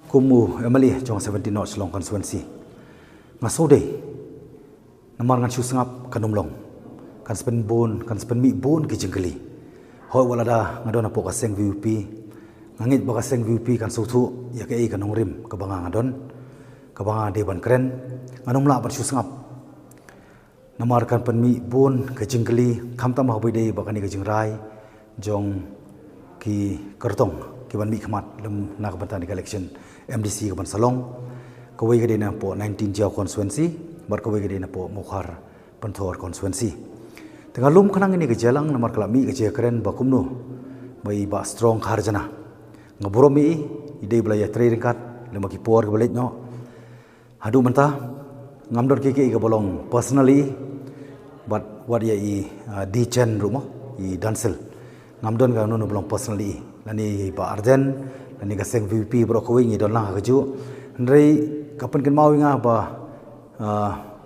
kumu emali jong 17 North Long constituency ngasode namar ngan sungap kanumlong kan spen bon kan spen mi bon ki jengkeli hoi walada ngadon apo kaseng VUP ngangit ba kaseng VUP kan suthu ya ke kanong rim kabanga ngadon kabanga deban keren nganum la ban sungap namar kan pen mi bon ke jengkeli kamta ma hoi dei bakani ke jengrai jong ki kertong ki ban mi khmat lem nak bantan di election MDC ke ban salong kawai ke dina po 19 Jiao constituency bar kawai ke dina po Mukhar Penthor constituency tengah lum khanang ini ke jalang namar kalami ke je keren bakumnu bai ba strong kharjana ngaburo mi idei belaya tre ringkat lema ki por ke balik no hadu menta ngamdor ke ke bolong personally but what ya I dichen rumo I dansel ngamdon ka no bolong personally lani ba arden lani gaseng VP bro ko wingi don lang kaju ndrei kapan ken mau nga ba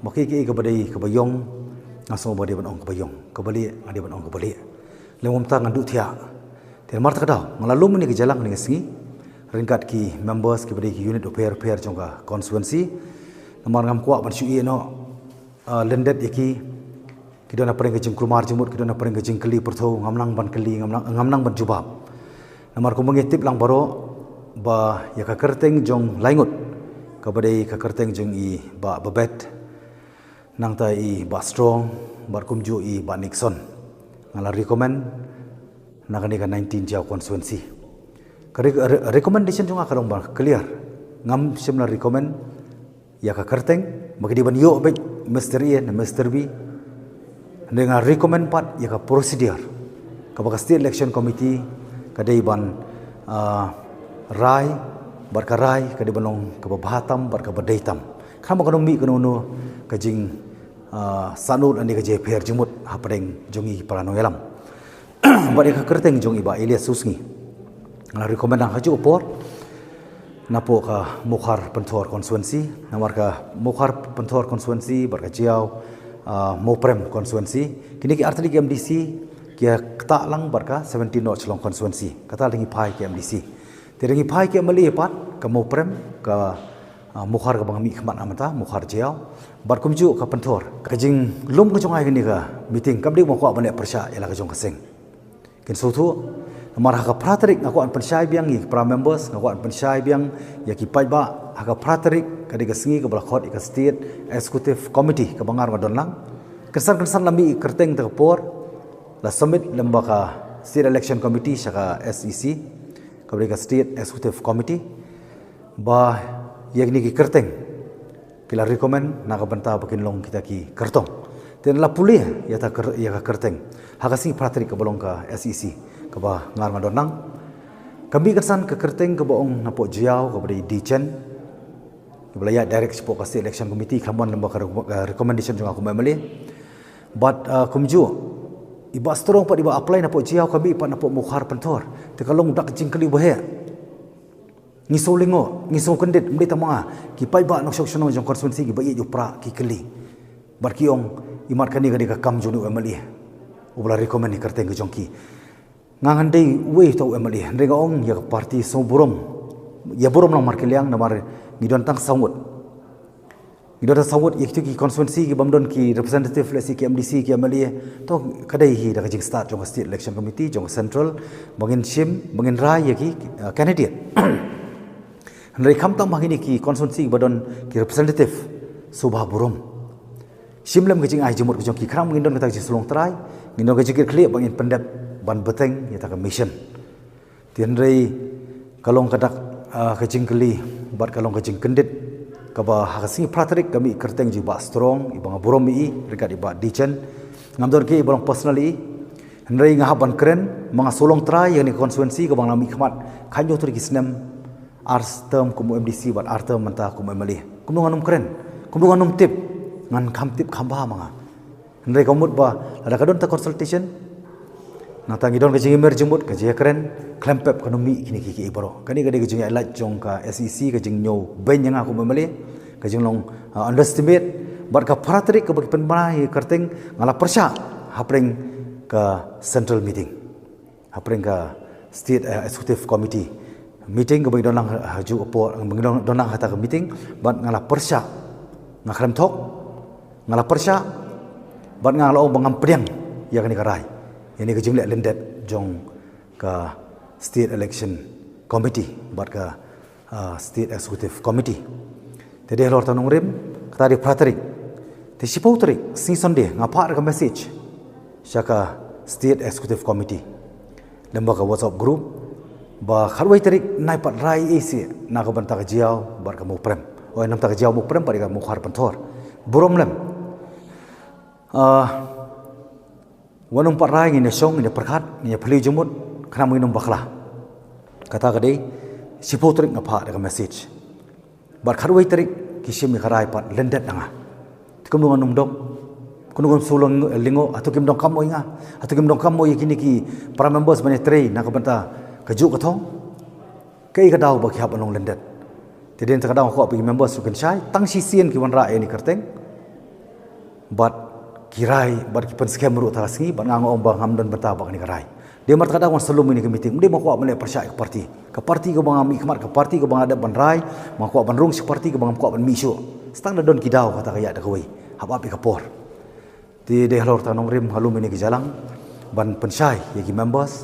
maki ki ka badai ka bayong ngaso ba de ban ong ka bayong ka bali ade ban ong ka bali lengom ta ngandu thia te mar ta daw ngalalum ni ke jalang ni ngi ringkat ki members ki badai ki unit pair jongka constituency namar ngam kwa ban sui no lendet yaki kidona paring ke jengkrumar jemut kidona paring ke jengkeli pertho ngamlang ban keli ngamlang ban jubab namar ko mengitip lang baro ba ya ka kerteng jong laingut ka badai ka kerteng jong I ba babet nang ta I ba strong bar kumju I ba Nixon ngala recommend nakani ka 19 Jiao constituency ka recommendation jong akalong ba clear ngam simna recommend ya ka kerteng magdi ban yo be Mr. A na Mr. B dengan recommend pat ya ka procedure ka ba state election committee kadai ban rai barka rai kadai banong ka bahatam barka badaitam kham ka mi kono no ka jing sanut ani ka je pher jumut hapreng jongi parano yalam bari ka kerteng jongi ba Elias Susngi ngala recommend ang haju por napo ka Mukhar Penthor constituency namar ka Mukhar Penthor constituency barka Jiao Moprem constituency kini ki artli MDC kia kata lang barka 17 North Long constituency kata lingi pai ke MDC terengi pai ke mali pat ke Moprem ke Mukhar ke bangami khmat amata Mukhar Jiao bar kumju ke Penthor ka jing lum ke jongai kini ka meeting kabdi mo ko bane persya ela ka jong kaseng ken sotu namar ha ka praterik ngako an pensyai biang ni para members ngako an pensyai biang ya ki pai ba ha ka praterik ka diga singi ke balakhot ka state executive committee ke bangar ngadon lang kesan lami kerteng te por la summit lembaga state election committee saka SEC kabri ka state executive committee ba yagni ki kerteng kila recommend na ka banta bakin long kita ki kertong ten la pulih ya ta ya ka kerteng hakasi pratri ka bolong ka SEC ka ba ngar ngadonang kami kesan ke kerteng ke boong napo Jiao ka bari dichen belaya direct support ka state election committee khamon lembaga recommendation jong aku memali but kumju iba strong pat iba apply napo Jiao kami pat napo Mukhar Penthor te kalong dak jingkeli bahe ngiso lingo ngiso kendit mdi tamanga ki pai ba nok sono jong constituency ki ba ye jupra ki keli bar kiong imat kani ka kam junu emali ubla recommend ni kerteng ke jongki ngangan dei we to emali rega ong ya parti so burom ya burom lang markeliang namar ngidon tang sangut Idora sawut yaktu ki constituency ki bamdon ki representative lesi ki MDC ki amali to kadai hi da jing start jong state election committee jong central bangin sim bangin rai ki candidate handai kham tam magini ki constituency badon ki representative subha burum simlam ki jing ai jumur ki jong ki khram ngindon ka jing sulong trai ngindon ka jikir clear bangin pendap ban beteng ya ta ka mission tianrei kalong kadak ka jing keli bat kalong ka jing kendit kaba hakasi pratrik kami kerteng jiba strong ibang burom mi rekat iba dichen ngamdor ke ibang personally hendrai ngahaban keren mga solong try yang ni constituency kabang nami khmat khanyo tur kisnem ars term kum MDC bat ars term manta kum emali kum nganum keren kum nganum tip ngan kham tip khamba mga hendrai kamut ba ada kadon ta consultation natang idon ke jingimer jumut ke je keren klempep ekonomi kini kiki ibaro kani gade gejing elat jong ka SEC gejing nyo ben yang aku memele gejing long underestimate bar ka paratrik ke bagi penmai kerteng ngala persya hapreng ke central meeting hapreng ka state executive committee meeting ko bang donang haju opo bang donang hata ke meeting bat ngala persya ngakrem tok ngala persya bat ngala o bangam pedang ya kan ikarai ini ke jumlah lendet jong ka state election committee bat ka state executive committee tadi lor tanong rim tadi pratrik ti sipotrik si sonde ngapa ka message syaka state executive committee lembaga WhatsApp group ba kharwai tarik nai pat rai isi na ka banta ka jiao bar ka muprem oi nam ta ka jiao muprem pari ka mukhar panthor burom lem wanung pat rai ni song ni perkhat ni phli jumut khana mui num bakhla kata ka dei sipotrik ngapa ka message bar kharwai tarik kisim ni kharai pat lendet nanga tikum num dom kunung sulong lingo atau kim dong kamu inga atau kim dong kamu yakini ki para members bane train nak banta kejuk katong kei kadau bagi hab anong lendet tiden kadau ko bagi members sukan syai tang sisien ki wan ra ni kerteng bat kirai bat ki pen scam ru ta singi bat ngang om bang ham dan banta bak ni karai dia mar kadau wan selum ini ke meeting dia mau ko mele persya ke parti ko bang ami kemar ke parti ko bang ada ban rai mau ko ban rung si parti ko bang ko ban misu stang da don kidau kata kaya da koi hab api kapor di dehlor tanong rim halum ini ke jalang ban pensai yagi members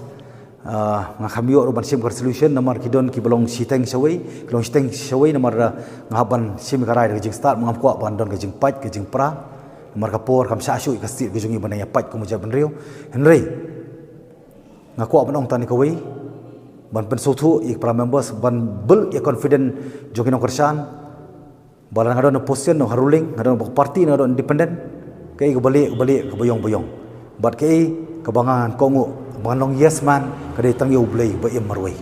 ngakhamio ro ban sim resolution nomor kidon ki belong siteng sawai belong siteng sawai nomor ngaban sim karai ke jing start mangam ko ban don ke jing pat ke jing pra nomor kapor kam sa asu ke stit ke jungi banaya pat ko mujab benrio henry ngaku ban ong tani kawai ban pensuthu ik pra members ban bel ya confident jogi no kersan balan ngadon position no haruling ngadon parti ngadon independent kei ke balik ke boyong bat kei kebangan kongu bangan long yes man kadai tang yo blai ba em marwai